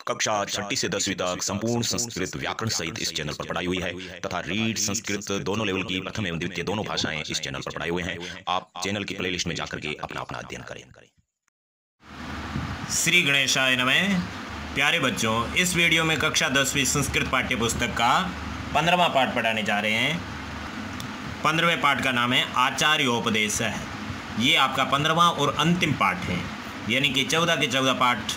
कक्षा 6ठी से 10वीं तक संपूर्ण संस्कृत व्याकरण सहित इस चैनल पर पढ़ाई हुई है तथा रीड संस्कृत दोनों लेवल की प्रथम एवं द्वितीय दोनों भाषाएं इस चैनल पर पढ़ाई हुए हैं। आप चैनल की प्लेलिस्ट में जाकर के अपना अपना अध्ययन करें। श्री गणेशाय नमः। प्यारे बच्चों, इस वीडियो में कक्षा 10वीं संस्कृत पाठ्य पुस्तक का 15वां पाठ पढ़ाने जा रहे हैं। 15वें पाठ का नाम है आचार्योपदेश है। ये आपका 15वां और अंतिम पाठ है, यानी कि 14 के 14 पाठ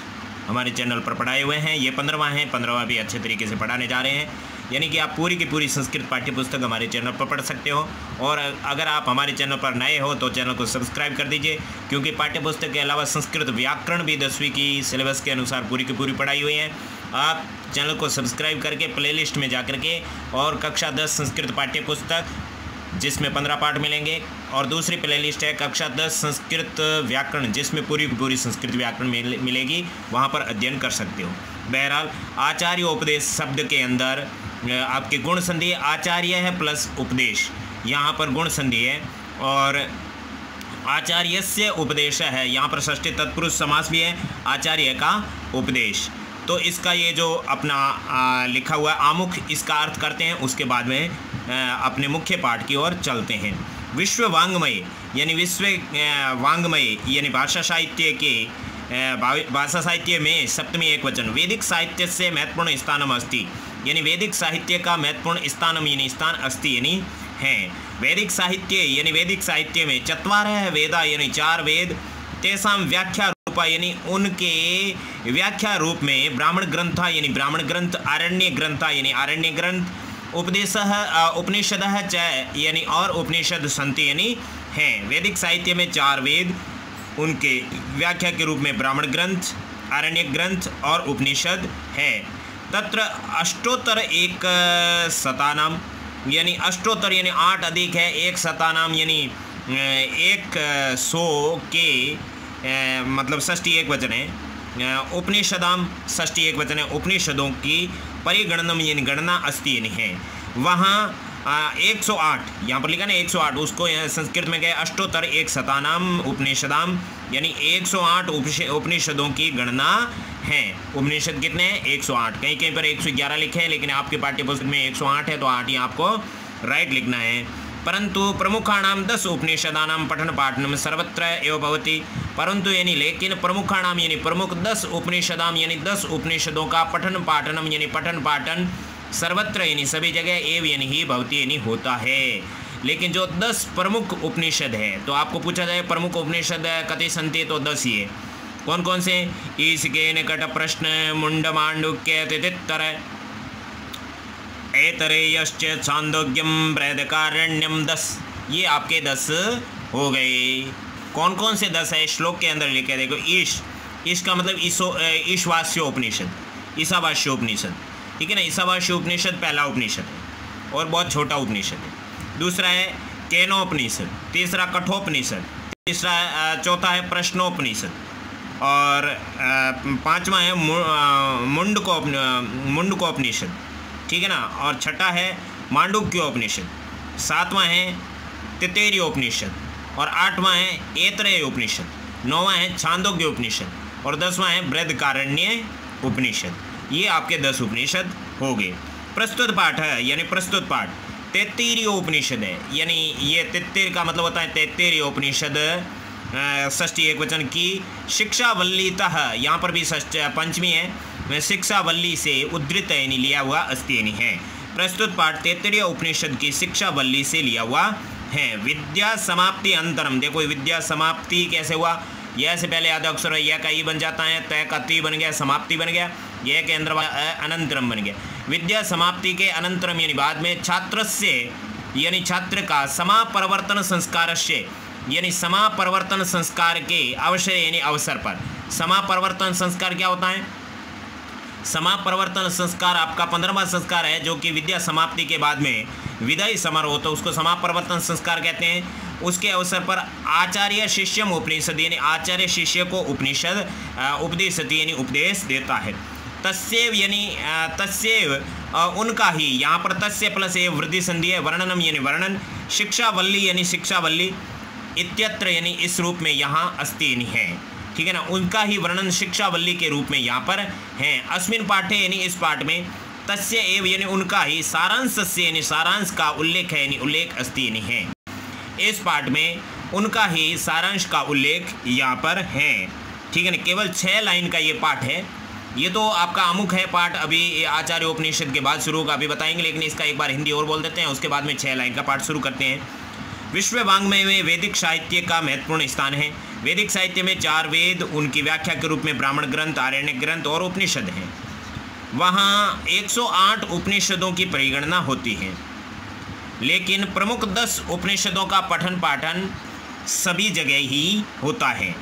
हमारे चैनल पर पढ़ाए हुए हैं। ये 15वां है, 15वां भी अच्छे तरीके से पढ़ाने जा रहे हैं, यानी कि आप पूरी की पूरी संस्कृत पाठ्य पुस्तक हमारे चैनल पर पढ़ सकते हो। और अगर आप हमारे चैनल पर नए हो तो चैनल को सब्सक्राइब कर दीजिए, क्योंकि पाठ्य पुस्तक के अलावा संस्कृत व्याकरण भी 10वीं की सिलेबस के अनुसार पूरी की पूरी पढ़ाई हुई है। आप चैनल को सब्सक्राइब करके प्लेलिस्ट में जाकर के और कक्षा 10 संस्कृत पाठ्य पुस्तक जिसमें 15 पाठ मिलेंगे, और दूसरी प्लेलिस्ट है कक्षा 10 संस्कृत व्याकरण जिसमें पूरी की पूरी संस्कृत व्याकरण मिलेगी, वहाँ पर अध्ययन कर सकते हो। बहरहाल आचार्योपदेश शब्द के अंदर आपके गुण संधि आचार्य है प्लस उपदेश, यहाँ पर गुण संधि है। और आचार्यस्य उपदेश है, यहाँ पर षष्ठी तत्पुरुष समास भी है, आचार्य का उपदेश। तो इसका ये जो अपना लिखा हुआ आमुख, इसका अर्थ करते हैं, उसके बाद में अपने मुख्य पाठ की ओर चलते हैं। विश्व वाङ्मय यानी विश्व वाङ्मय यानी भाषा साहित्य के भाषा साहित्य में सप्तमी एक वचन वैदिक साहित्य से महत्वपूर्ण स्थानम अस्ति, यानी वैदिक साहित्य का महत्वपूर्ण स्थानम यानी स्थान अस्ति यानी है। वैदिक साहित्य यानी वैदिक साहित्य में चत्वारः वेदा यानी 4 वेद, तेषां व्याख्या रूपा यानी उनके व्याख्या रूप में ब्राह्मण ग्रंथा यानी ब्राह्मण ग्रंथ, आरण्य ग्रंथा यानी आरण्य ग्रंथ, उपनिषदः च यानी और उपनिषद संति यानी हैं। वैदिक साहित्य में 4 वेद, उनके व्याख्या के रूप में ब्राह्मण ग्रंथ, आरण्य ग्रंथ और उपनिषद है। तत्र अष्टोत्तर एक शतानाम यानी अष्टोत्तर यानी 8 अधिक है, एक शतानाम यानी 100 के मतलब षष्ठी एक वचन है। उपनिषदाम षष्ठी एक वचन है, उपनिषदों की परिगणनम यानी गणना अस्ति यानी है। वहाँ 108 यहाँ पर लिखा ना 108, उसको संस्कृत में गए अष्टोत्तर एक शतानाम उपनिषदाम यानी 108 उपनिषदों की गणना है। उपनिषद कितने हैं? 108। कहीं कहीं पर 111 लिखे हैं, लेकिन आपके पाठ्य पुस्तक में 108 है, तो 8 ही आपको राइट लिखना है। परंतु प्रमुखाणाम 10 उपनिषदानाम पठन पाठनम सर्वत्र एव भवति, परंतु यानी लेकिन प्रमुखाणाम यानी प्रमुख 10 उपनिषदाम यानी 10 उपनिषदों का पठन पाठनम यानी पठन पाठन सर्वत्र यानी सभी जगह एव यानी ही भवति यानी होता है। लेकिन जो 10 प्रमुख उपनिषद है, तो आपको पूछा जाए प्रमुख उपनिषद कति संति, तो 10 ही है। कौन कौन से? ईशिके निकट प्रश्न मुंड मांडुक्य तितित्तर ऐतरेयश्च छांदोग्यम बृहदारण्यम 10, ये आपके 10 हो गए। कौन कौन से 10 है? श्लोक के अंदर लिखे देखो। ईश का मतलब ईशावास्योपनिषद, ईशावास्योपनिषद, ठीक है ना। ईशावास्योपनिषद पहला उपनिषद है और बहुत छोटा उपनिषद है। दूसरा है केनोपनिषद, तीसरा कठोपनिषद, चौथा है प्रश्नोपनिषद, और 5वां है मुंडकोपनिषद, ठीक है ना। और छठा है मांडुक्योपनिषद, 7वां है तैत्तिरीयोपनिषद, और 8वां है ऐतरेयोपनिषद, 9वां है छांदोग्योपनिषद, और 10वां है बृहदारण्य उपनिषद। ये आपके 10 उपनिषद हो गए। प्रस्तुत पाठ है यानी प्रस्तुत पाठ तैत्तिरीयोपनिषद है, यानी ये तैत्तिर का मतलब होता है तैत्तिरीयोपनिषद षष्ठी एक वचन की शिक्षावल्लीतः, यहाँ पर भी पंचमी है, शिक्षावल्ली से उद्धृत यानी लिया हुआ अस्ति यानी है। प्रस्तुत पाठ तैत्तिरीय उपनिषद की शिक्षावल्ली से लिया हुआ है। विद्या समाप्ति अंतरम, देखो विद्या समाप्ति कैसे हुआ? यह से पहले आधा अक्षर यह का ई बन जाता है, तय का ती बन गया, समाप्ति बन गया, यह के अंदर अनंतरम बन गया। विद्या समाप्ति के अनंतरम यानी बाद में छात्रस्य यानी छात्र का समापरिवर्तन संस्कारस्य यानी समापरिवर्तन संस्कार के अवसर यानी अवसर पर। समापरिवर्तन संस्कार क्या होता है? समापरिवर्तन संस्कार आपका 15वां संस्कार है, जो कि विद्या समाप्ति के बाद में विदाई समारोह, तो उसको समापरिवर्तन संस्कार कहते हैं। उसके अवसर पर आचार्य शिष्यम उपनिषद यानी आचार्य शिष्य को उपनिषद उपदेशति यानी उपदेश देता है। तस्यैव यानी तस्यैव उनका ही, यहाँ पर तस्य प्लस एव वृद्धि संधि है, वर्णनम यानी वर्णन, शिक्षावल्ली यानी शिक्षावल्ली, इत्यत्र यानी इस रूप में यहाँ अस्ति यानी है। ठीक है ना, उनका ही वर्णन शिक्षावल्ली के रूप में यहाँ पर है। अस्मिन पाठे यानी इस पाठ में, तस्य एव यानी उनका ही, सारांश यानी सारांश का उल्लेख है यानी उल्लेख अस्ति यानी है। इस पाठ में उनका ही सारांश का उल्लेख यहाँ पर है। ठीक है ना, केवल 6 लाइन का ये पाठ है। ये तो आपका अमुक है पाठ, अभी आचार्य उपनिषद के बाद शुरू होगा, अभी बताएंगे, लेकिन इसका एक बार हिंदी और बोल देते हैं, उसके बाद में 6 लाइन का पाठ शुरू करते हैं। विश्व वाङ्मय में वैदिक साहित्य का महत्वपूर्ण स्थान है। वैदिक साहित्य में 4 वेद, उनकी व्याख्या के रूप में ब्राह्मण ग्रंथ, आरण्यक ग्रंथ और उपनिषद हैं। वहाँ 108 उपनिषदों की परिगणना होती है, लेकिन प्रमुख 10 उपनिषदों का पठन पाठन सभी जगह ही होता है।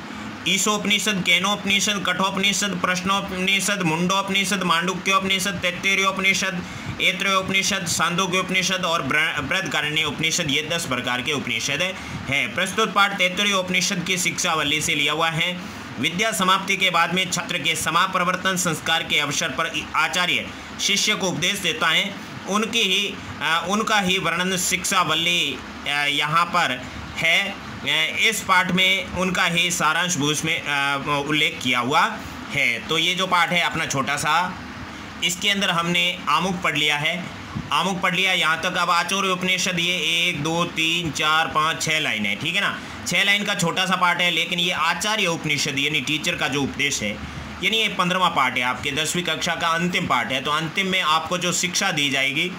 ईशोपनिषद, केनोपनिषद, कठोपनिषद, प्रश्नोपनिषद, मुंडोपनिषद, मांडुक्योपनिषद, तैत्तिरीयोपनिषद, ऐत्रेयोपनिषद, छांदोग्योपनिषद और बृहदारण्यक उपनिषद, ये 10 प्रकार के उपनिषद हैं। प्रस्तुत पाठ तैत्तिरीयोपनिषद की शिक्षावल्ली से लिया हुआ है। विद्या समाप्ति के बाद में छात्र के समाप्रवर्तन संस्कार के अवसर पर आचार्य शिष्य को उपदेश देता है। उनका ही वर्णन शिक्षावल्ली यहाँ पर है। इस पाठ में उनका ही सारांश भूष में उल्लेख किया हुआ है। तो ये जो पाठ है अपना छोटा सा, इसके अंदर हमने आमुख पढ़ लिया है, आमुख पढ़ लिया यहाँ तक। अब आचार्य उपनिषद ये 1 2 3 4 5 6 लाइन है, ठीक है ना, 6 लाइन का छोटा सा पाठ है। लेकिन ये आचार्य उपनिषद यानी टीचर का जो उपदेश है, यानी ये 15वां पाठ है, आपके 10वीं कक्षा का अंतिम पाठ है। तो अंतिम में आपको जो शिक्षा दी जाएगी,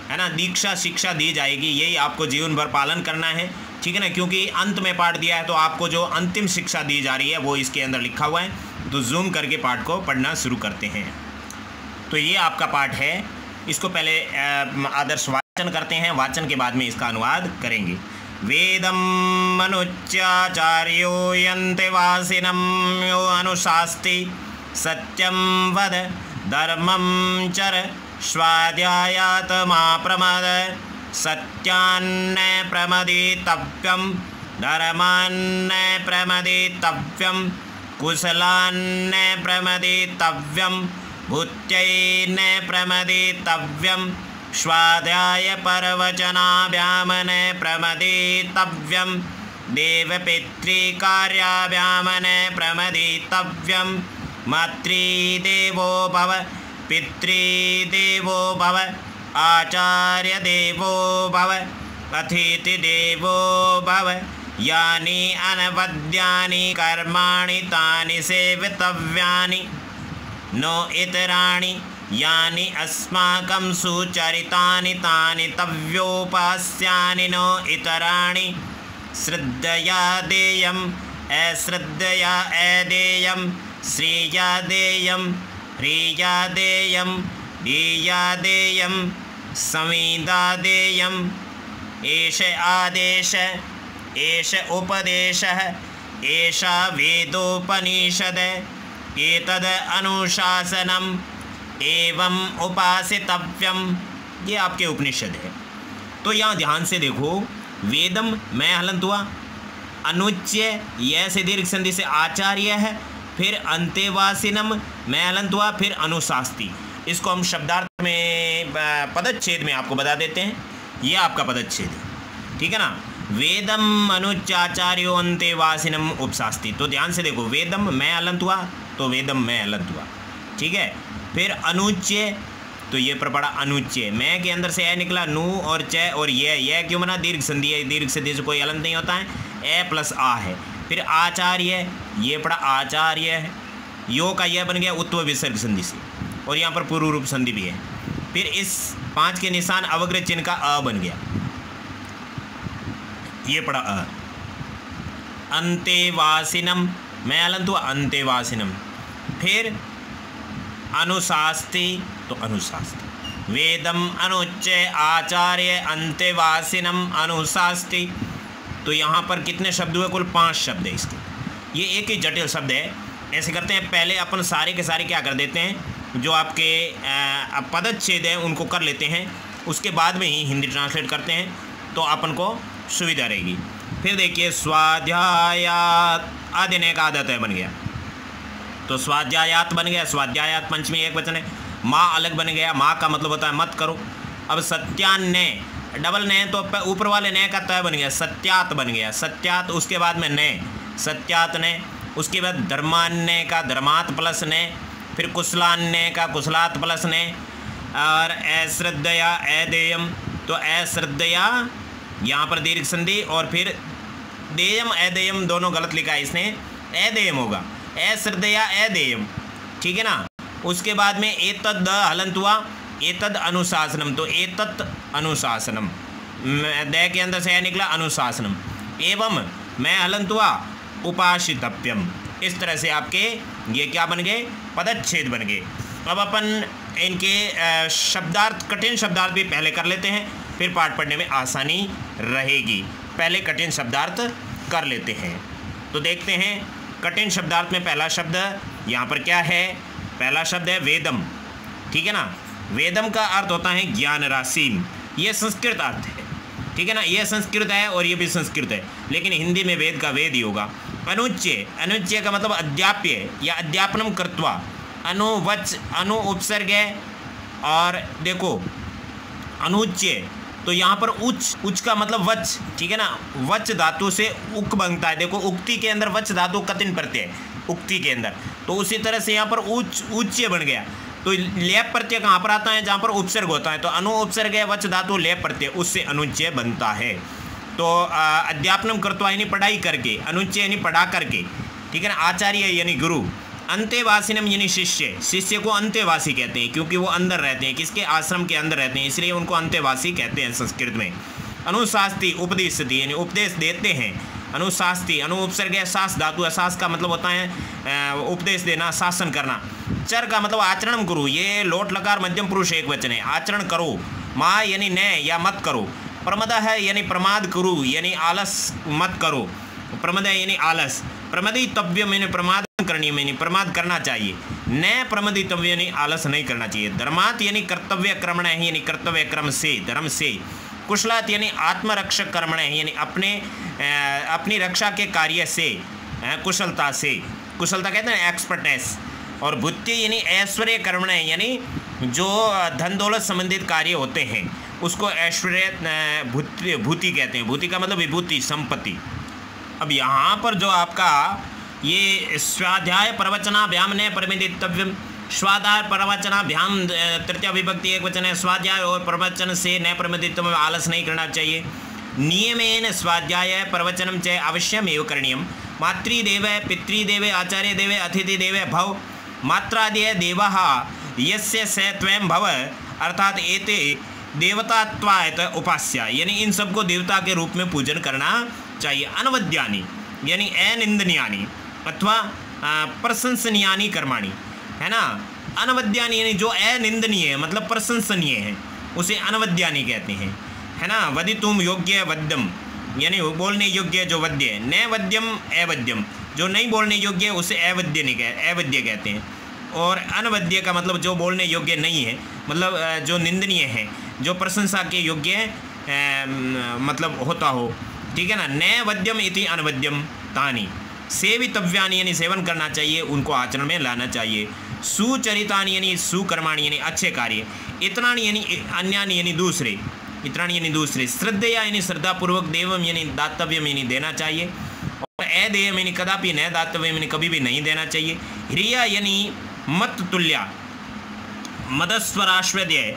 है ना, दीक्षा शिक्षा दी जाएगी, यही आपको जीवन भर पालन करना है। ठीक है ना, क्योंकि अंत में पाठ दिया है, तो आपको जो अंतिम शिक्षा दी जा रही है वो इसके अंदर लिखा हुआ है। तो जूम करके पाठ को पढ़ना शुरू करते हैं। तो ये आपका पाठ है, इसको पहले आदर्श वाचन करते हैं, वाचन के बाद में इसका अनुवाद करेंगे। वेदम मनुच्याचार्यो यन्तेवासिनं यो अनुशास्ति सत्यं वद धर्मं चर स्वाध्यायात् मा प्रमद सत्यान्न प्रमदितव्यं धर्मान्न प्रमदितव्यं कुशलान्न प्रमदितव्यं भूत्यैन्न प्रमदितव्यं स्वाध्याय परवचनाभ्यामन प्रमदितव्यं देवपितृकार्याभ्यामन प्रमदितव्यं मातृदेवो भव पितृदेवो भव आचार्यदेवो भव अतिथिदेवो भव यानि अनवद्यानि कर्माणि तानि सेवितव्यानि नो इतराणि यानि अस्माकं सुचरितानि तानि तव्योपास्यानि नो इतराणि श्रद्धया देयम् अश्रद्धया अदेयं श्रेया देयं ह्रेया देयं ध्येया देयं संविदा देयम् एष आदेश एष उपदेशः एषा वेदोपनिषद एतद् अनुशासनम् एवं उपासितव्यम। ये आपके उपनिषद है। तो यहाँ ध्यान से देखो, वेदम मैं हलंत हुआ, अनुच्य यह से दीर्घ संधि से आचार्य है, फिर अंतेवासिनम मैं हलंत हुआ, फिर अनुशास्ति। इसको हम शब्दार्थ में पदच्छेद में आपको बता देते हैं। ये आपका पदच्छेद है, ठीक है ना। वेदम अनुच्चाचार्यो अंतेवासिनम उपशास्ति। तो ध्यान से देखो, वेदम मैं हलंत हुआ तो वेदम मैं हलंत हुआ, ठीक है। फिर अनुच्य, तो ये पर पड़ा अनुच्य, मैं के अंदर से ए निकला, नू और च और यह क्यों बना, दीर्घ संधि है, दीर्घ संधि से कोई हलंत नहीं होता है, ए प्लस आ है। फिर आचार्य, ये पड़ा आचार्य है, यो का यह बन गया उत्व विसर्ग संधि से, और यहाँ पर पूर्व रूप संधि भी है। फिर इस 5 के निशान अवग्रह चिन्ह का अ बन गया, ये पड़ा अ। अंतेवासिनम मैं हलंत हुआ, अंतेवासिनम। फिर अनुशास्ति, तो अनुशास्ति। वेदम अनुच्चय आचार्य अंतेवासिनम अनुशास्ति। तो यहाँ पर कितने शब्द हुए, कुल 5 शब्द है इसके। ये एक ही जटिल शब्द है। ऐसे करते हैं, पहले अपन सारे के सारे क्या कर देते हैं, जो आपके पदच्छेद हैं उनको कर लेते हैं, उसके बाद में ही हिंदी ट्रांसलेट करते हैं, तो अपन को सुविधा रहेगी। फिर देखिए, स्वाध्यायात आदिने का आदत है बन गया, तो स्वाध्यायात बन गया, स्वाध्यायात पंचमी एक वचन है। माँ अलग बन गया, माँ का मतलब होता है मत करो। अब सत्यान्ने, डबल ने, तो ऊपर वाले ने का तय बन गया, सत्यात बन गया, सत्यात, उसके बाद में ने, सत्यात ने। उसके बाद धर्मान्य का धर्मात् प्लस ने, फिर कुशलान्य का कुशलात् प्लस ने, और अश्रद्धया अदेयम, तो अश्रद्धया यहाँ पर दीर्घ संधि, और फिर देयम अदेयम दोनों गलत लिखा है इसने, अदेयम होगा, अश्रद्धया अदेयम, ठीक है ना। उसके बाद में एतद हलंत हुआ, एतद अनुशासनम, तो एतत् अनुशासनम, दय के अंदर से निकला अनुशासनम, एवं मैं हलंत हुआ उपासितव्यम। इस तरह से आपके ये क्या बन गए, पदच्छेद बन गए। अब अपन इनके शब्दार्थ, कठिन शब्दार्थ भी पहले कर लेते हैं, फिर पाठ पढ़ने में आसानी रहेगी। पहले कठिन शब्दार्थ कर लेते हैं। तो देखते हैं कठिन शब्दार्थ में पहला शब्द यहाँ पर क्या है। पहला शब्द है वेदम, ठीक है ना। वेदम का अर्थ होता है ज्ञान राशि, ये संस्कृत अर्थ है, ठीक है ना। ये संस्कृत है और ये भी संस्कृत है, लेकिन हिंदी में वेद का वेद ही होगा। अनुच्चय, अनुच्चय का मतलब अध्याप्य या अध्यापनम कृत्वा, अनुवच अनु उपसर्ग है, और देखो अनुच्चय तो यहाँ पर उच्च, उच्च का मतलब वच, ठीक है ना। वच धातु से उक बनता है, देखो उक्ति के अंदर वच धातु कठिन प्रत्यय उक्ति के अंदर, तो उसी तरह से यहाँ पर उच्च उच्च बन गया। तो लेप प्रत्यय कहाँ पर आता है, जहाँ पर उपसर्ग होता है, तो अनु उपसर्ग है, वच धातु लेप प्रत्यय, उससे अनुच्चय बनता है। तो अध्यापनम कृत्वा यानी पढ़ाई करके, अनुच्चय यानी पढ़ा करके, ठीक है ना। आचार्य यानी गुरु, अंतेवासिनम यानी शिष्य, शिष्य को अंतेवासी कहते हैं क्योंकि वो अंदर रहते हैं, किसके आश्रम के अंदर रहते हैं, इसलिए उनको अंतेवासी कहते हैं संस्कृत में। अनुशास्ति उपदेशति यानी उपदेश देते हैं, अनुशास्ति अनु उपसर्ग है, शास धातु है, शास का मतलब होता है उपदेश देना, शासन करना। चर का मतलब आचरण गुरु, ये लोट लकार मध्यम पुरुष एक वचन है, आचरण करो। माँ यानी न या मत करो। प्रमदा है यानी प्रमाद करो, यानी आलस मत करो, प्रमद यानी आलस। प्रमदितव्यम यानी प्रमाद करनी यानी प्रमाद करना चाहिए, न प्रमदितव्य यानी आलस नहीं करना चाहिए। धर्मात यानी कर्तव्य क्रमण है, यानी कर्तव्य क्रम से, धर्म से। कुशलात यानी आत्मरक्षक कर्मण है, यानी अपनी रक्षा के कार्य से, कुशलता से, कुशलता कहते हैं एक्सपर्टेस। और भूत्य यानी ऐश्वर्य कर्मण है, यानी जो धन दौलत संबंधित कार्य होते हैं उसको ऐश्वर्य भूति कहते हैं। भूति का मतलब विभूति, संपत्ति। अब यहाँ पर जो आपका ये स्वाध्याय प्रवचनाभ्याम ने प्रमिदितव्यम, स्वाध्याय प्रवचनाभ्याम तृतीय विभक्ति एक वचन है, स्वाध्याय और प्रवचन से न प्रमिदितव्यम, आलस नहीं करना चाहिए। नियमेन स्वाध्याय प्रवचनम च अवश्यमेव करणीयम। मातृदेव पितृदेव आचार्यदेव अतिथिदेव भव, मात्रादय देवः यस्य स त्वं भव, अर्थात एते देवतात्वायत उपास्य, यानी इन सबको देवता के रूप में पूजन करना चाहिए। अनवद्यानि यानी अनिंदनीयानि अथवा प्रशंसनीयानि कर्माणि, है ना। अनवद्यानि यानी जो अनिंदनीय है मतलब प्रशंसनीय है, उसे अनवद्यानि कहते हैं, है ना। वदितुम योग्य वद्यम यानी बोलने योग्य जो वद्य है, न वद्यम अवद्यम, जो नहीं बोलने योग्य उसे अवद्य नहीं अवद्य कहते हैं। और अनवद्य का मतलब जो बोलने योग्य नहीं है, मतलब जो निंदनीय है, जो प्रशंसा के योग्य मतलब होता हो, ठीक है ना। न वद्यम इति अनवद्यम तानि सेवितव्यानि यानी सेवन करना चाहिए, उनको आचरण में लाना चाहिए। सुचरितानि यानी सुकर्माणि यानी अच्छे कार्य। इतनानि यानी अन्यानि यानी दूसरे, इतनानि यानी दूसरे। श्रद्धया यानी श्रद्धापूर्वक, देवम यानी दातव्यम यानी देना चाहिए, और अदेयम यानी कदापि न दातव्यम यानी कभी भी नहीं देना चाहिए। ह्रिया यानी मत तुल्या, मदस्वराश्वद्य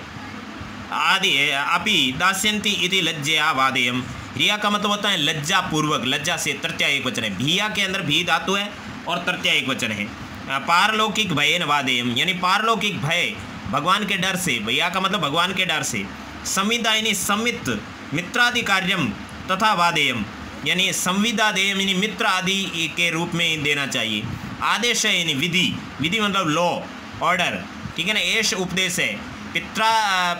आदि अपि दास्यन्ति इति लज्जया वादेयम। ह्रिया का मतलब होता है लज्जा पूर्वक, लज्जा से, तृतीया एक वचन है। भिया के अंदर भी धातु है और तृतीया एक वचन है। पारलौकिक भयेन वादेयम यानी पारलौकिक भय, भगवान के डर से, भैया का मतलब भगवान के डर से। संविदा यानी संवित मित्रादि कार्यम तथा वादेयम यानी संविदा देयम यानी मित्र आदि के रूप में देना चाहिए। आदेश है यानी विधि, विधि मतलब लॉ, ऑर्डर, ठीक है ना। एष उपदेश है।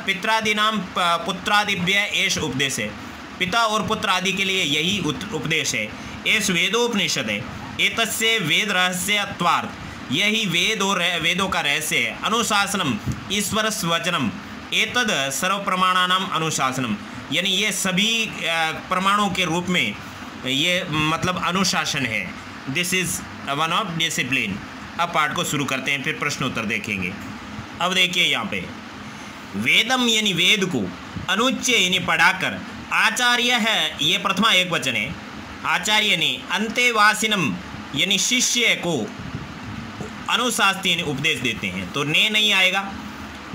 पित्रादि नाम पुत्रादिभ्य एष उपदेश है, पिता और पुत्र आदि के लिए यही उपदेश है। एष वेदोपनिषद है। एतस्य वेद रहस्यत्वार्थ, यही वेद और वेदों का रहस्य है। अनुशासनम ईश्वर वचनम, एतद सर्व प्रमाणानाम अनुशासनम यानी ये सभी प्रमाणों के रूप में ये मतलब अनुशासन है। This is one of discipline. अब पाठ को शुरू करते हैं, फिर प्रश्न उत्तर देखेंगे। अब देखिए यहाँ पे वेदम यानी वेद को, अनुच्चय यानी पढ़ाकर, आचार्य है ये प्रथमा एक वचन है, आचार्य ने, अंतेवासिनम यानी शिष्य को अनुशास्त्री यानी उपदेश देते हैं, तो ने नहीं आएगा।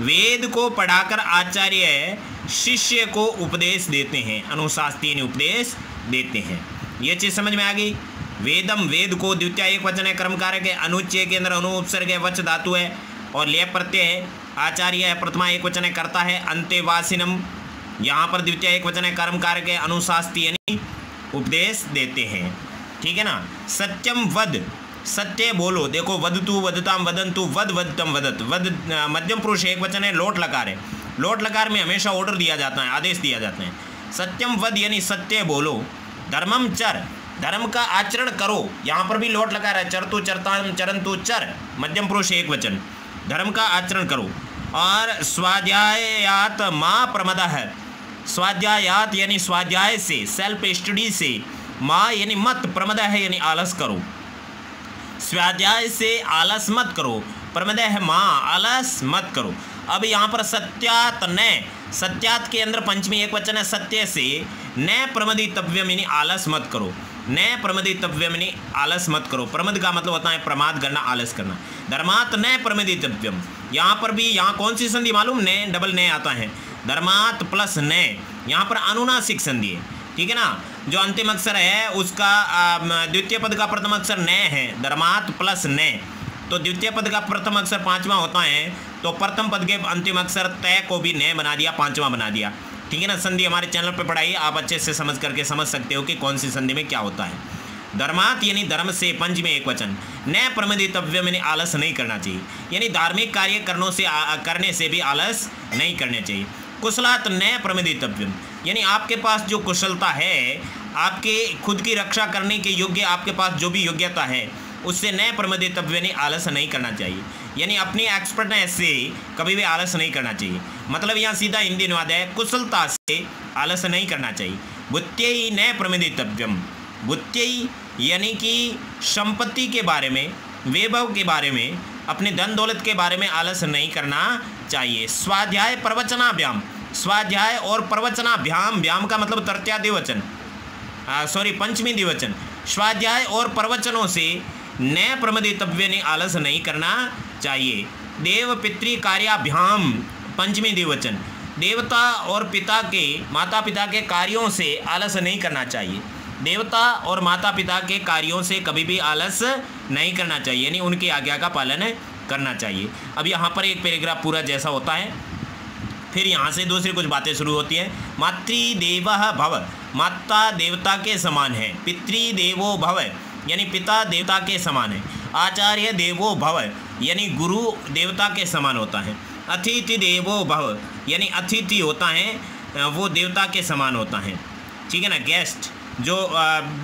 वेद को पढ़ाकर आचार्य शिष्य को उपदेश देते हैं, अनुशास्त्री यानी उपदेश देते हैं। ये चीज़ समझ में आ गई। वेदम, वेद को द्वितीय एक वचन है, कर्मकारक है, अनुच्चय के अंदर अनु उपसर्ग है, वच धातु है और लेप प्रत्यय है। आचार्य है, प्रथमा एक वचन है, करता है। अंतेवासिनम, यहाँ पर द्वितीय एक वचन है, कर्मकारक है, अनुशास्त्री यानी उपदेश देते हैं। ठीक है ना। सत्यम वद, सत्य बोलो। देखो वदतु वदताम वदंतु, वद वदतम वदत। वद मध्यम पुरुष एक वचन है, लोट लकार है। लोट लकार में हमेशा ऑर्डर दिया जाता है, आदेश दिया जाते हैं। सत्यम वद यानी सत्य बोलो। धर्मम चर, धर्म का आचरण करो। यहाँ पर भी लोट लकार है, चरतु चरताम चरंतु चर, मध्यम पुरुष एक वचन। धर्म का आचरण करो। और स्वाध्यायात माँ प्रमदा है, स्वाध्यायात यानी स्वाध्याय से, सेल्फ स्टडी से, माँ यानी मत, प्रमदा है यानी आलस करो। स्वाध्याय से आलस मत करो, प्रमदा है माँ, आलस मत करो। अब यहाँ पर सत्यात न, सत्यात के अंदर पंचमी एक वचन है, सत्य से। न प्रमदितव्यम यानी आलस मत करो, न प्रमदितव्यम यानी आलस मत करो। प्रमद का मतलब होता है प्रमाद करना, आलस करना। धर्मात न प्रमदितव्यम, यहाँ पर भी, यहाँ कौन सी संधि मालूम, न डबल न आता है। धर्मात प्लस न, यहाँ पर अनुनासिक संधि है। ठीक है ना। जो अंतिम अक्षर है उसका द्वितीय पद का प्रथम अक्षर न है, धर्मात प्लस न, तो द्वितीय पद का प्रथम अक्षर पांचवा होता है, तो प्रथम पद के अंतिम अक्षर तय को भी न बना दिया, पांचवा बना दिया। ठीक है ना। संधि हमारे चैनल पे पढ़ाई, आप अच्छे से समझ करके समझ सकते हो कि कौन सी संधि में क्या होता है। धर्मात यानी धर्म से, पंचमी एक वचन। न प्रमदितव्यम यानी आलस नहीं करना चाहिए, यानी धार्मिक कार्य करने से भी आलस नहीं करने चाहिए। कुशलात न प्रमदितव्यम, यानी आपके पास जो कुशलता है, आपके खुद की रक्षा करने के योग्य आपके पास जो भी योग्यता है, उससे न प्रमदितव्य यानी आलस नहीं करना चाहिए, यानी अपनी एक्सपर्टनेस से कभी भी आलस नहीं करना चाहिए। मतलब यहाँ सीधा हिंदी अनुवाद है, कुशलता से आलस नहीं करना चाहिए। बुद्धि न प्रमदितव्यम, बुद्धि यानी कि संपत्ति के बारे में, वैभव के बारे में, अपने धन दौलत के बारे में आलस नहीं करना चाहिए। स्वाध्याय प्रवचनाभ्याम, स्वाध्याय और प्रवचनाभ्याम, व्याम का मतलब तृतीया द्विवचन, पंचमी द्विवचन। स्वाध्याय और प्रवचनों से न प्रमदितव्य ने आलस नहीं करना चाहिए। देव पितृ कार्याभ्याम, पंचमी द्विवचन। देवता और पिता के, माता पिता के कार्यों से आलस नहीं करना चाहिए। देवता और माता पिता के कार्यों से कभी भी आलस नहीं करना चाहिए, यानी उनकी आज्ञा का पालन करना चाहिए। अब यहाँ पर एक पैराग्राफ पूरा जैसा होता है, फिर यहाँ से दूसरी कुछ बातें शुरू होती हैं। मातृदेवः भव, माता देवता के समान है। पितृदेवो भव, यानी पिता देवता के समान है। आचार्य देवो भव, यानी गुरु देवता के समान होता है। अतिथि देवो भव, यानी अतिथि होता है वो देवता के समान होता है। ठीक है ना। गेस्ट जो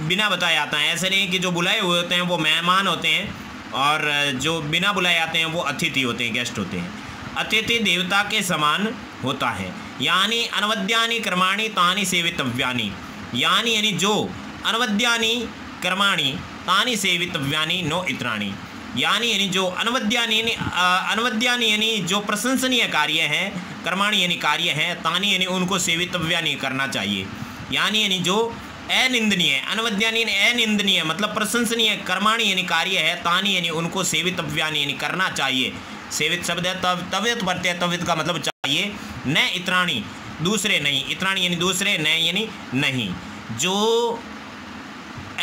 बिना बताए आता है, ऐसे नहीं कि जो बुलाए हुए होते हैं वो मेहमान होते हैं, और जो बिना बुलाए आते हैं वो अतिथि होते हैं, गेस्ट होते हैं। अतिथि देवता के समान होता है। यानी अनवद्यानि कर्माणि तानि सेवितव्यानि, यानी जो अनवद्यानि कर्माणि तानि सेवितव्यानि नो इत्राणि, यानी जो अनवद्यानि यानी जो प्रशंसनीय कार्य है, कर्माणि यानी कार्य है, तानि यानी उनको सेवितव्यानि करना चाहिए। यानी जो अनिंदनीय, अनवद्यानि अनिंदनीय मतलब प्रशंसनीय, कर्माणि यानी कार्य है, तानि यानी उनको सेवितव्यानि यानी करना चाहिए। सेवित शब्द है, तवित प्रत्यय, तवित का मतलब चाहिए। न इत्राणि, दूसरे नहीं, इत्राणि यानी दूसरे, न यानी नहीं। जो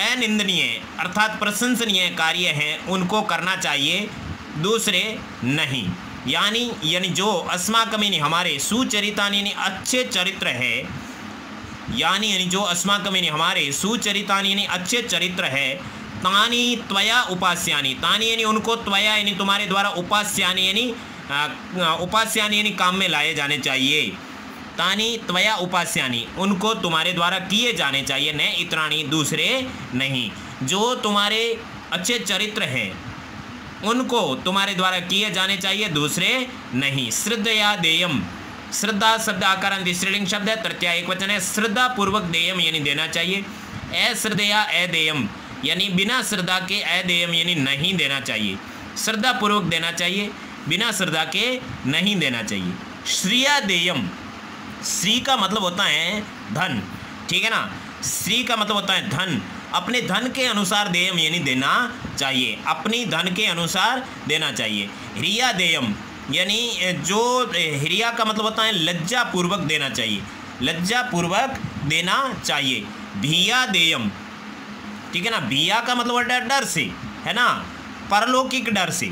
अनिंदनीय अर्थात प्रशंसनीय कार्य हैं उनको करना चाहिए, दूसरे नहीं। यानी जो अस्माकम यानी हमारे, सुचरितानि यानी अच्छे चरित्र है, यानी जो अस्माकम यानी हमारे, सुचरितानि यानी अच्छे चरित्र है। तानि त्वया उपास्यानि, तानि यानी उनको, त्वया यानी तुम्हारे द्वारा, उपास्यानि यानी काम में लाए जाने चाहिए। तानि त्वया उपास्यानि, उनको तुम्हारे द्वारा किए जाने चाहिए। न इत्राणि, दूसरे नहीं। जो तुम्हारे अच्छे चरित्र हैं उनको तुम्हारे द्वारा किए जाने चाहिए, दूसरे नहीं। श्रद्धया देयम, श्रद्धा शब्द आकारांत स्त्रीलिंग शब्द है, तृतीया एक वचन है। श्रद्धा पूर्वक देयम यानी देना चाहिए। अश्रद्धया अदेयम, यानी बिना श्रद्धा के, अदेयम यानी नहीं देना चाहिए। श्रद्धा पूर्वक देना चाहिए, बिना श्रद्धा के नहीं देना चाहिए। श्रिया देयम, श्री का मतलब होता है धन। ठीक है ना। श्री का मतलब होता है धन, अपने धन के अनुसार देयम यानी देना चाहिए, अपनी धन के अनुसार देना चाहिए। ह्रिया देयम यानी जो ह्रिया का मतलब होता है लज्जा पूर्वक देना चाहिए, लज्जा पूर्वक देना चाहिए। भिया देयम, ठीक है ना, भिया का मतलब होता है डर से, है ना, परलौकिक डर से,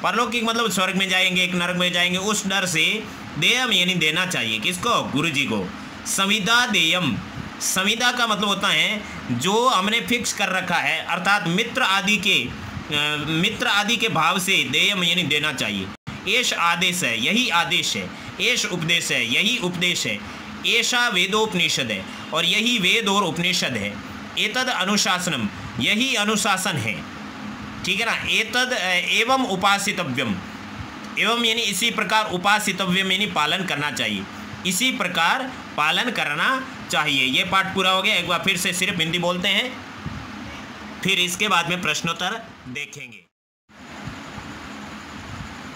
परलौकिक मतलब स्वर्ग में जाएंगे एक नरक में जाएंगे, उस डर से देयम यानी देना चाहिए। किसको? गुरु जी को। संविदा देयम, संविदा का मतलब होता है जो हमने फिक्स कर रखा है, अर्थात मित्र आदि के भाव से देयम यानी देना चाहिए। एष आदेश है, यही आदेश है। एष उपदेश है, यही उपदेश है। ऐसा वेदोपनिषद है, और यही वेद और उपनिषद है। एतद अनुशासनम, यही अनुशासन है, ठीक है ना। एतद एवं उपासितव्यम, एवं यानी इसी प्रकार, उपासितव्यम यानी पालन करना चाहिए, इसी प्रकार पालन करना चाहिए। ये पाठ पूरा हो गया। एक बार फिर से सिर्फ हिंदी बोलते हैं, फिर इसके बाद में प्रश्नोत्तर देखेंगे।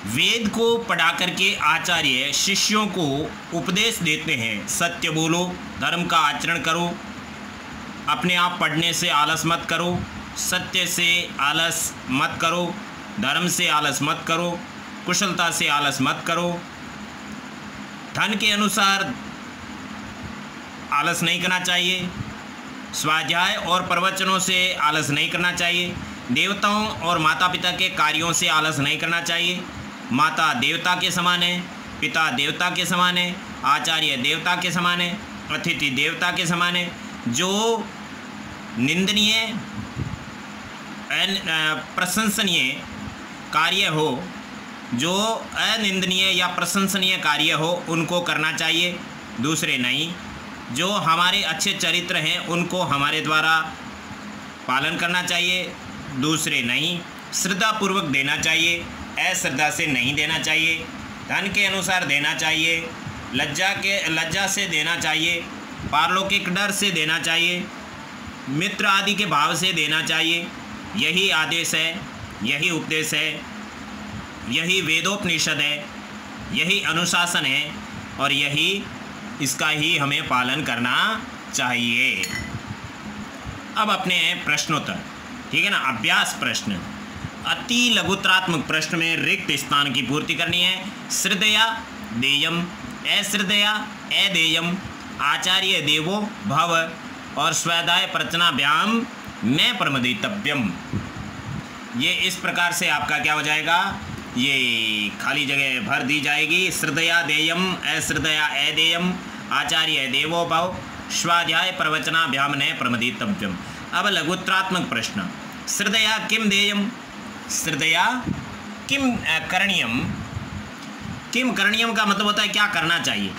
वेद को पढ़ा करके आचार्य शिष्यों को उपदेश देते हैं, सत्य बोलो, धर्म का आचरण करो, अपने आप पढ़ने से आलस मत करो, सत्य से आलस मत करो, धर्म से आलस मत करो, कुशलता से आलस मत करो, धन के अनुसार आलस नहीं करना चाहिए, स्वाध्याय और प्रवचनों से आलस नहीं करना चाहिए, देवताओं और माता पिता के कार्यों से आलस नहीं करना चाहिए। माता देवता के समान है, पिता देवता के समान है, आचार्य देवता के समान है, अतिथि देवता के समान है। जो निंदनीय प्रशंसनीय कार्य हो, जो अनिंदनीय या प्रशंसनीय कार्य हो, उनको करना चाहिए, दूसरे नहीं। जो हमारे अच्छे चरित्र हैं उनको हमारे द्वारा पालन करना चाहिए, दूसरे नहीं। श्रद्धापूर्वक देना चाहिए, अश्रद्धा से नहीं देना चाहिए। धन के अनुसार देना चाहिए, लज्जा से देना चाहिए, पारलौकिक डर से देना चाहिए, मित्र आदि के भाव से देना चाहिए। यही आदेश है, यही उपदेश है, यही वेदोपनिषद है, यही अनुशासन है, और यही इसका ही हमें पालन करना चाहिए। अब अपने प्रश्नोत्तर, ठीक है ना, अभ्यास प्रश्न। अति लघुत्रात्मक प्रश्न में रिक्त स्थान की पूर्ति करनी है। श्रद्धया देयम, अश्रद्धया अदेयम, आचार्य देवो भव, और स्वाध्याय प्रवचनाभ्याम न प्रमदितव्यम। ये इस प्रकार से आपका क्या हो जाएगा, ये खाली जगह भर दी जाएगी। श्रद्धया देयम, अश्रद्धया अदेयम, आचार्य देवो भव, स्वाध्याय प्रवचनाभ्याम न प्रमदितव्यम। अब लघुत्रात्मक प्रश्न। श्रद्धया किम देयम, श्रद्धया किम करणीयम। किम करणीयम का मतलब होता है क्या करना चाहिए,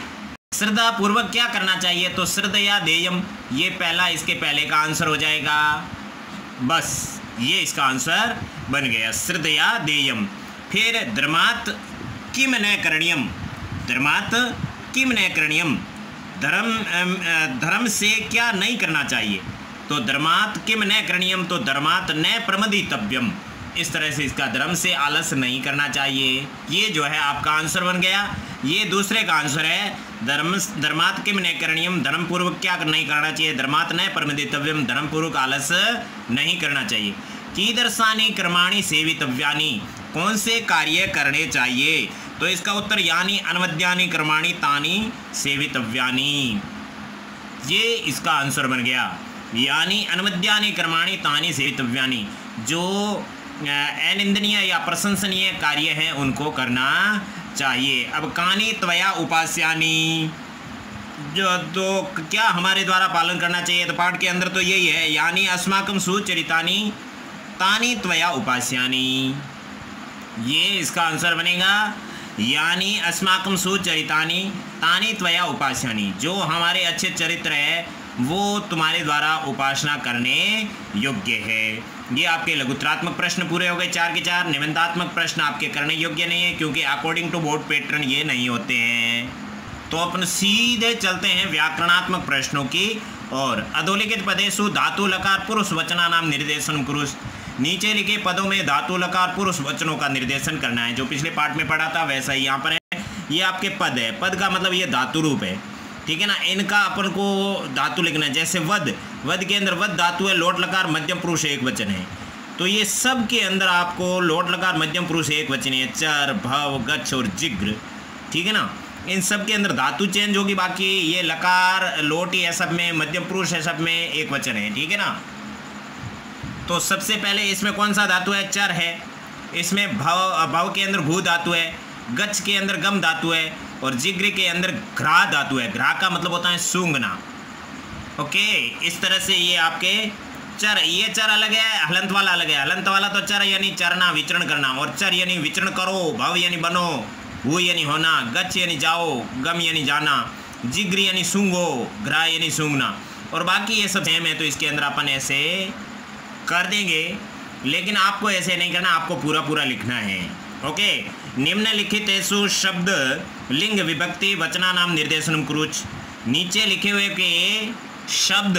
श्रद्धा पूर्वक क्या करना चाहिए। तो श्रद्धया देयम, ये पहला, इसके पहले का आंसर हो जाएगा, बस ये इसका आंसर बन गया, श्रद्धया देयम। फिर धर्मात् किम न करणीयम, धर्मात् किम न करणीयम, धर्म से क्या नहीं करना चाहिए। तो धर्मात् किम न करणीयम, तो धर्मात् न प्रमदितव्यम। इस तरह से इसका धर्म से आलस नहीं करना चाहिए। ये जो है आपका आंसर बन गया। ये दूसरे का आंसर है, धर्मात् किम न करणीयम, धर्मपूर्वक क्या नहीं करना चाहिए, धर्मात् न प्रमदितव्यम, धर्मपूर्वक आलस नहीं करना चाहिए। कीदर्शानि कर्माणि सेवितव्यानि, कौन से कार्य करने चाहिए। तो इसका उत्तर यानी अनवद्यानि कर्माणि तानि सेवितव्यानि, ये इसका आंसर बन गया। यानी अनवद्यानि कर्माणि तानि सेवितव्यानि, जो अनिंदनीय या प्रशंसनीय कार्य हैं उनको करना चाहिए। अब कानि त्वया उपास्यानि, जो तो क्या हमारे द्वारा पालन करना चाहिए। तो पाठ के अंदर तो यही है, यानी अस्माकं सुचरितानि तानि त्वया उपास्यानि, ये इसका आंसर बनेगा। यानी अस्माकं सुचरितानि तानि त्वया उपास्यानि, जो हमारे अच्छे चरित्र है वो तुम्हारे द्वारा उपासना करने योग्य है। ये आपके लघुत्रात्मक प्रश्न पूरे हो गए 4 के 4। निबंधात्मक प्रश्न आपके करने योग्य नहीं है, क्योंकि अकॉर्डिंग टू बोर्ड पैटर्न ये नहीं होते हैं। तो अपन सीधे चलते हैं व्याकरणात्मक प्रश्नों की और। अधोलिखित पदेषु धातु लकार पुरुष वचनानाम निर्देशन कुरुष, नीचे लिखे पदों में धातु लकार पुरुष वचनों का निर्देशन करना है। जो पिछले पाठ में पढ़ा था वैसा ही यहाँ पर है। ये आपके पद है, पद का मतलब ये धातु रूप है, ठीक है ना। इनका अपन को धातु लिखना है, जैसे वध, वध के अंदर वध धातु है, लोट लकार मध्यम पुरुष एक वचन है। तो ये सब के अंदर आपको लोट लकार मध्यम पुरुष एक वचन है, चर भव गच्छ और जिग्र, ठीक है ना। इन सब के अंदर धातु चेंज होगी, बाकी ये लकार लोट ही है सब में, मध्यम पुरुष है सब में, एक वचन है, ठीक है ना। तो सबसे पहले इसमें कौन सा धातु है? चर है। इसमें भव के अंदर भू धातु है, गच्छ के अंदर गम धातु है और जिग्र के अंदर घ्रा धातु है। घ्रा का मतलब होता है सूंघना। ओके, इस तरह से ये आपके चर, ये चर अलग है, हलंत वाला अलग है। हलंत वाला तो चर यानी चरना, विचरण करना, और चर यानी विचरण करो, भव यानी बनो, भू यानी होना, गच्छ यानी जाओ, गम यानी जाना, जिग्र यानी सूंघो, घ्रा यानी सूंघना। और बाकी ये सब सेम है, तो इसके अंदर अपन ऐसे कर देंगे, लेकिन आपको ऐसे नहीं करना, आपको पूरा पूरा लिखना है। ओके, निम्नलिखितेषु शब्द लिंग विभक्ति वचना नाम निर्देशनम कुरुच। नीचे लिखे हुए के शब्द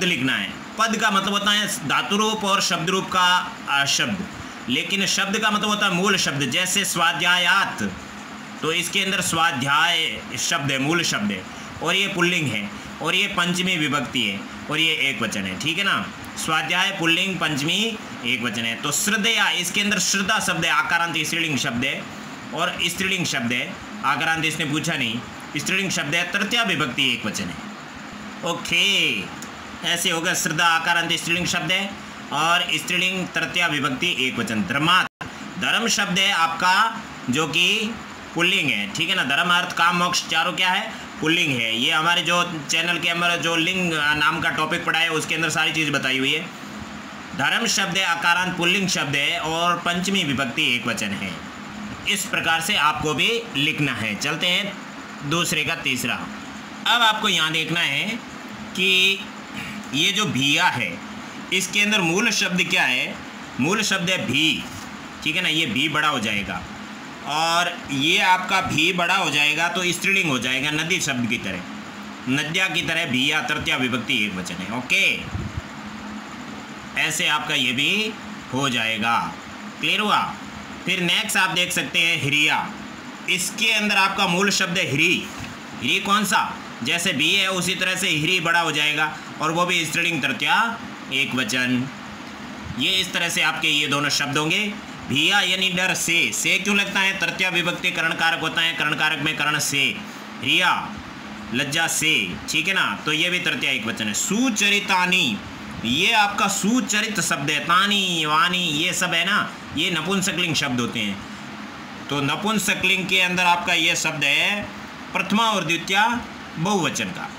लिखना है। पद का मतलब होता है धातु रूप और शब्द रूप का शब्द, लेकिन शब्द का मतलब होता है मूल शब्द। जैसे स्वाध्यायात, तो इसके अंदर स्वाध्याय शब्द है, मूल शब्द है, और ये पुल्लिंग है, और ये पंचमी विभक्ति है, और ये एक वचन है, ठीक है ना। स्वाध्याय पुल्लिंग पंचमी एक वचन है। तो श्रद्धया, इसके अंदर श्रद्धा शब्द है, आकारांत स्त्रीलिंग शब्द है, और स्त्रीलिंग शब्द है, आकारांत इसने पूछा नहीं, स्त्रीलिंग शब्द है, तृतीया विभक्ति एक वचन है। ओके, ऐसे होगा, श्रद्धा आकारांत स्त्रीलिंग शब्द है और स्त्रीलिंग तृतीया विभक्ति एक वचन। धर्मात्, धर्म शब्द है आपका जो कि पुल्लिंग है, ठीक है ना। धर्म अर्थ काम मोक्ष चारों क्या है? पुल्लिंग है। ये हमारे जो चैनल के अंदर जो लिंग नाम का टॉपिक पढ़ा है उसके अंदर सारी चीज़ बताई हुई है। धर्म शब्द है, आकारांत पुल्लिंग शब्द है, और पंचमी विभक्ति एक वचन है। इस प्रकार से आपको भी लिखना है। चलते हैं दूसरे का तीसरा। अब आपको यहाँ देखना है कि ये जो भिया है, इसके अंदर मूल शब्द क्या है? मूल शब्द है भी, ठीक है ना। ये भी बड़ा हो जाएगा, और ये आपका भी बड़ा हो जाएगा तो स्त्रीलिंग हो जाएगा, नदी शब्द की तरह, नद्या की तरह भिया तृतीया विभक्ति एक वचन है। ओके, ऐसे आपका ये भी हो जाएगा। क्लियर हुआ? फिर नेक्स्ट आप देख सकते हैं हिरिया। इसके अंदर आपका मूल शब्द है हिरी। हिरी कौन सा? जैसे भी है उसी तरह से हिरी बड़ा हो जाएगा, और वो भी स्त्रीलिंग तृतीया एक वचन। ये इस तरह से आपके ये दोनों शब्द होंगे। भिया यानी डर से क्यों लगता है? तृतीया विभक्ति कर्ण कारक होता है, कर्ण कारक में कर्ण से। रिया लज्जा से, ठीक है ना। तो ये भी तृतीया एक वचन है। सुचरितानी, ये आपका सुचरित शब्द है। तानी वानी ये सब है ना, ये नपुंसकलिंग शब्द होते हैं। तो नपुंसकलिंग के अंदर आपका ये शब्द है प्रथमा और द्वितीया बहुवचन का।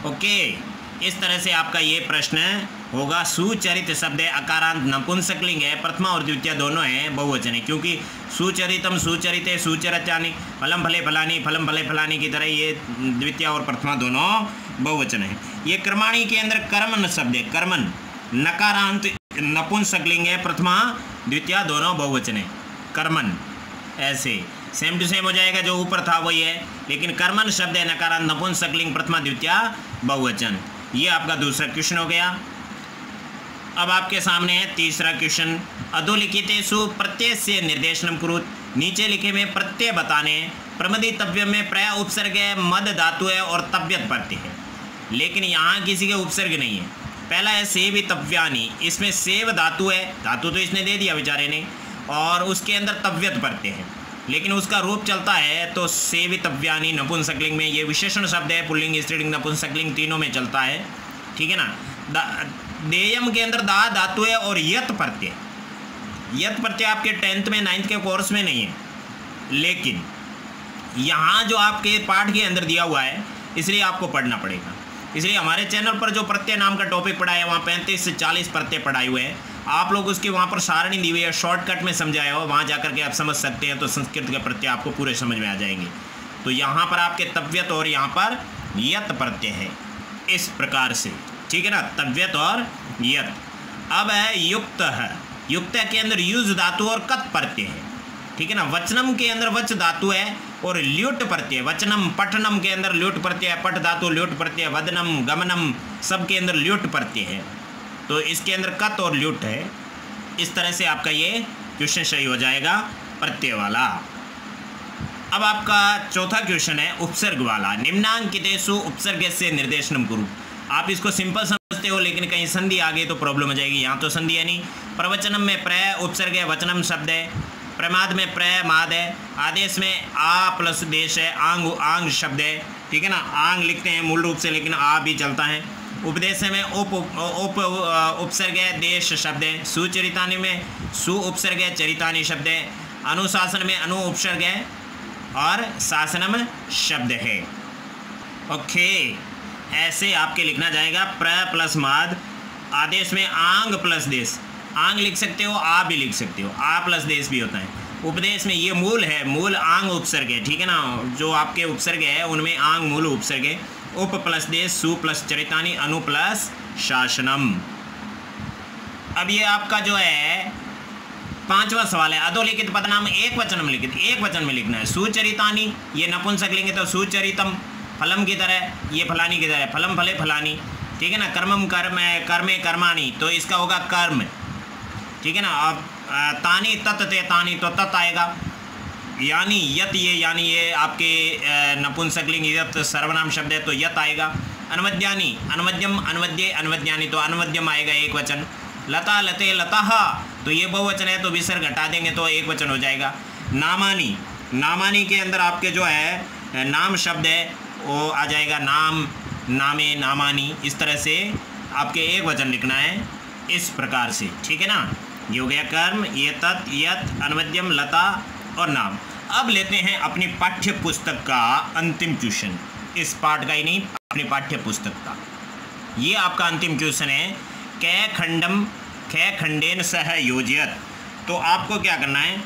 ओके, इस तरह से आपका ये प्रश्न होगा। सुचरित शब्द है, अकारांत नपुंसकलिंग है, प्रथमा और द्वितीय दोनों हैं, बहुवचन है। क्योंकि सुचरितम सुचरिते सुचरत्यानि फलम फले फलानी फलम फले फलानी की तरह ये द्वितीय और प्रथमा दोनों बहुवचन है। ये कर्माणी के अंदर कर्मन शब्द है। कर्मन नकारांत नपुंसकलिंग है, प्रथमा द्वितीय दोनों बहुवचन है। कर्मन ऐसे सेम टू सेम हो जाएगा, जो ऊपर था वही है, लेकिन कर्मन शब्द है, नकारांत नपुंसकलिंग, प्रथमा द्वितीय बहुवचन। ये आपका दूसरा क्वेश्चन हो गया। अब आपके सामने है तीसरा क्वेश्चन। अधोलिखितेषु प्रत्ययस्य निर्देशनम कुरुत। नीचे लिखे में प्रत्यय बताने। प्रमदितव्य में प्रय उपसर्ग है, मद धातु है और तव्यत प्रत्यय है, लेकिन यहाँ किसी के उपसर्ग नहीं है। पहला है सेवितव्यानि, इसमें सेव धातु है, धातु तो इसने दे दिया बेचारे ने, और उसके अंदर तव्यत प्रत्यय है, लेकिन उसका रूप चलता है तो सेवितव्यानि नपुंसकलिंग में। ये विशेषण शब्द है, पुल्लिंग स्त्रीलिंग नपुंसकलिंग तीनों में चलता है, ठीक है ना। देयम के अंदर दा धातु है और यत प्रत्यय। यत प्रत्यय आपके 10th में 9th के कोर्स में नहीं है, लेकिन यहाँ जो आपके पाठ के अंदर दिया हुआ है इसलिए आपको पढ़ना पड़ेगा। इसलिए हमारे चैनल पर जो प्रत्यय नाम का टॉपिक पढ़ा है वहाँ 35 से 40 प्रत्यय पढ़ाए हुए हैं। आप लोग उसकी वहाँ पर सारणी दी हुई है, शॉर्टकट में समझाया हो, वहाँ जा करके आप समझ सकते हैं, तो संस्कृत के प्रत्यय आपको पूरे समझ में आ जाएंगे। तो यहाँ पर आपके तव्यत और यहाँ पर यत प्रत्यय है, इस प्रकार से, ठीक है ना। तव्यत और यत। अब है युक्त है। युक्त के अंदर युज धातु और कत प्रत्यय है, ठीक है ना। वचनम के अंदर वच धातु है और ल्युट प्रत्यय। वचनम पठनम के अंदर ल्युट प्रत्यय, पठ धातु ल्युट प्रत्यय, वदनम गमनम सब के अंदर ल्युट प्रत्यय है, तो इसके अंदर कत और ल्युट है। इस तरह से आपका ये क्वेश्चन सही हो जाएगा, प्रत्यय वाला। अब आपका चौथा क्वेश्चन है उपसर्ग वाला। निम्नांकितेषु उपसर्ग से निर्देशनम कुरु। आप इसको सिंपल समझते हो, लेकिन कहीं संधि आ गई तो प्रॉब्लम हो जाएगी। यहाँ तो संधि है नहीं। प्रवचनम में प्र उपसर्ग है, वचनम शब्द है। प्रमाद में प्र माद है। आदेश में आ प्लस देश है, आंग आंग शब्द है, ठीक है ना। आंग लिखते हैं मूल रूप से, लेकिन आ भी चलता है। उपदेश में उप उपसर्ग है, देश शब्द है। सुचरितानी में सु उपसर्ग है, चरितानी शब्द है। अनुशासन में अनु उपसर्ग है और शासनम शब्द है। ओके, ऐसे आपके लिखना जाएगा प्र प्लस माद। आदेश में आंग प्लस देश, आंग लिख सकते हो, आ भी लिख सकते हो, आ प्लस देश भी होता है। उपदेश में ये मूल है, मूल आंग उपसर्ग है, ठीक है ना। जो आपके उपसर्ग है उनमें आंग मूल उपसर्ग है। उप प्लस देश, सु प्लस चरितानी, अनु प्लस शासनम। अब ये आपका जो है 5वां सवाल है। अधोलिखित पदनाम एक वचन में लिखित, एक वचन में लिखना है। सुचरितानी, ये नपुंसक लेंगे तो सुचरितम। फलम की तरह, ये फलानी की तरह, फलम फले फलानी, ठीक है ना। कर्मम कर्म, कर्मे कर्माणी, तो इसका होगा कर्म, ठीक है ना। अब तानी तत् ते तानी, तो तत् आएगा। यानी यत, ये आपके नपुंसकलिंग यत सर्वनाम शब्द है तो यत आएगा। अनवद्यानी, अनवद्यम, अनवद्ये, अनवद्यानी, तो अनवद्यम आएगा एक वचन। लता लते लताः, तो ये बहुवचन है तो विसर्ग हटा देंगे तो एक वचन हो जाएगा। नामानी, नामानी के अंदर आपके जो है नाम शब्द है वो आ जाएगा, नाम, नामे, नामानी। इस तरह से आपके एक वचन लिखना है इस प्रकार से, ठीक है ना। ये हो गया कर्म, ये तत्, यत, अनवद्यम, लता और नाम। अब लेते हैं अपनी पाठ्य पुस्तक का अंतिम क्वेश्चन, इस पाठ का ही नहीं, अपनी पाठ्य पुस्तक का। ये आपका अंतिम क्वेश्चन है। कै खंडम कै खंडेन सह योजयत, तो आपको क्या करना है,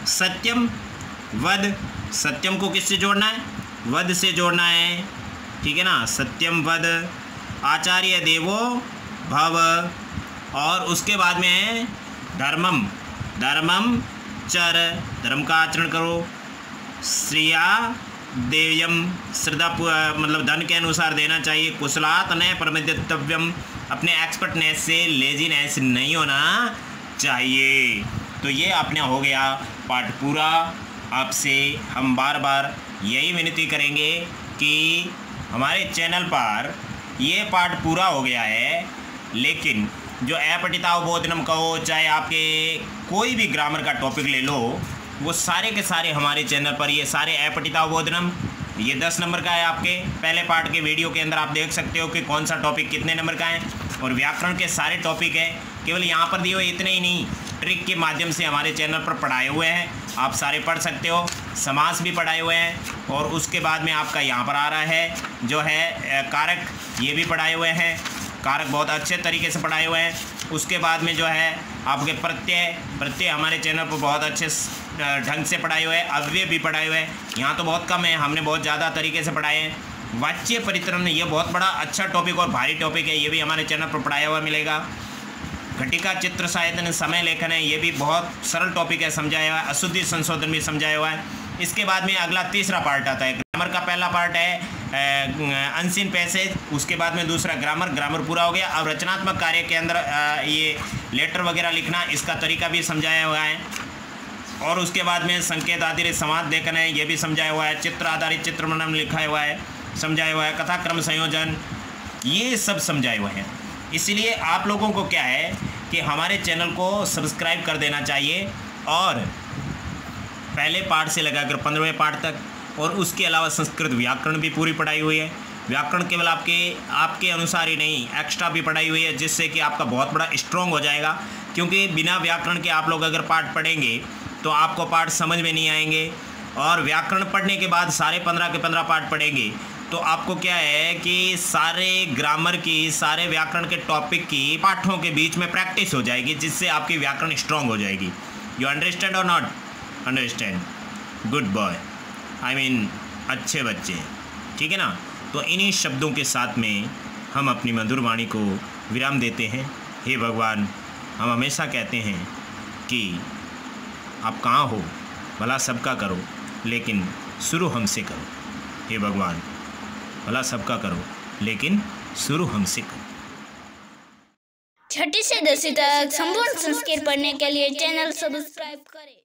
सत्यम वद, सत्यम को किससे जोड़ना है, वद से जोड़ना है, ठीक है ना। सत्यम वद, आचार्य देवो भव, और उसके बाद में धर्मम, धर्मम चर, धर्म का आचरण करो। श्रिया देयम, श्रद्धा मतलब धन के अनुसार देना चाहिए। कुशलात न प्रमदितव्यम, अपने एक्सपर्टनेस से लेजीनेस नहीं होना चाहिए। तो ये अपना हो गया पाठ पूरा। आपसे हम बार बार यही विनती करेंगे कि हमारे चैनल पर ये पाठ पूरा हो गया है, लेकिन जो अपठितावबोधनम कहो, चाहे आपके कोई भी ग्रामर का टॉपिक ले लो, वो सारे के सारे हमारे चैनल पर, ये सारे अपठितावबोधनम, ये 10 नंबर का है। आपके पहले पार्ट के वीडियो के अंदर आप देख सकते हो कि कौन सा टॉपिक कितने नंबर का है, और व्याकरण के सारे टॉपिक है। केवल यहाँ पर दिए हुए इतने ही नहीं, ट्रिक के माध्यम से हमारे चैनल पर पढ़ाए हुए हैं, आप सारे पढ़ सकते हो। समास भी पढ़ाए हुए हैं, और उसके बाद में आपका यहाँ पर आ रहा है जो है कारक, ये भी पढ़ाए हुए हैं। कारक बहुत अच्छे तरीके से पढ़ाए हुए हैं। उसके बाद में जो है आपके प्रत्यय हमारे चैनल पर बहुत अच्छे ढंग से पढ़ाए हुए हैं। अव्यय भी पढ़ाए हुए हैं, यहाँ तो बहुत कम है, हमने बहुत ज़्यादा तरीके से पढ़ाए हैं। वाच्य परित्रम, ये बहुत बड़ा अच्छा टॉपिक और भारी टॉपिक है, ये भी हमारे चैनल पर पढ़ाया हुआ मिलेगा। घटिका चित्र साहित्य, समय लेखन है, ये भी बहुत सरल टॉपिक है, समझाया हुआ है। अशुद्धि संशोधन भी समझाया हुआ है। इसके बाद में अगला तीसरा पार्ट आता है। ग्रामर का पहला पार्ट है अनसीन पैसेज, उसके बाद में दूसरा ग्रामर पूरा हो गया। अब रचनात्मक कार्य के अंदर ये लेटर वगैरह लिखना, इसका तरीका भी समझाया हुआ है। और उसके बाद में संकेत आधारित संवाद लेखन है, ये भी समझाया हुआ है। चित्र आधारित चित्र वर्णन लिखा हुआ है, समझाया हुआ है। कथा क्रम संयोजन, ये सब समझाए हुए हैं। इसलिए आप लोगों को क्या है कि हमारे चैनल को सब्सक्राइब कर देना चाहिए, और पहले पाठ से लगाकर 15वें पाठ तक, और उसके अलावा संस्कृत व्याकरण भी पूरी पढ़ाई हुई है। व्याकरण केवल आपके अनुसार ही नहीं, एक्स्ट्रा भी पढ़ाई हुई है, जिससे कि आपका बहुत बड़ा स्ट्रॉन्ग हो जाएगा। क्योंकि बिना व्याकरण के आप लोग अगर पाठ पढ़ेंगे तो आपको पाठ समझ में नहीं आएंगे, और व्याकरण पढ़ने के बाद सारे 15 के 15 पाठ पढ़ेंगे तो आपको क्या है कि सारे ग्रामर की, सारे व्याकरण के टॉपिक की पाठों के बीच में प्रैक्टिस हो जाएगी, जिससे आपकी व्याकरण स्ट्रॉन्ग हो जाएगी। यू अंडरस्टैंड और not understand? Good boy, I mean अच्छे बच्चे, ठीक है ना। तो इन्हीं शब्दों के साथ में हम अपनी मधुर वाणी को विराम देते हैं। हे भगवान, हम हमेशा कहते हैं कि आप कहाँ हो, भला सबका करो, लेकिन शुरू हमसे करो। हे भगवान, भला सबका करो, लेकिन शुरू हमसे करो। 6ठी से 10वीं तक संपूर्ण संस्कृत पढ़ने के लिए चैनल सब्सक्राइब करें।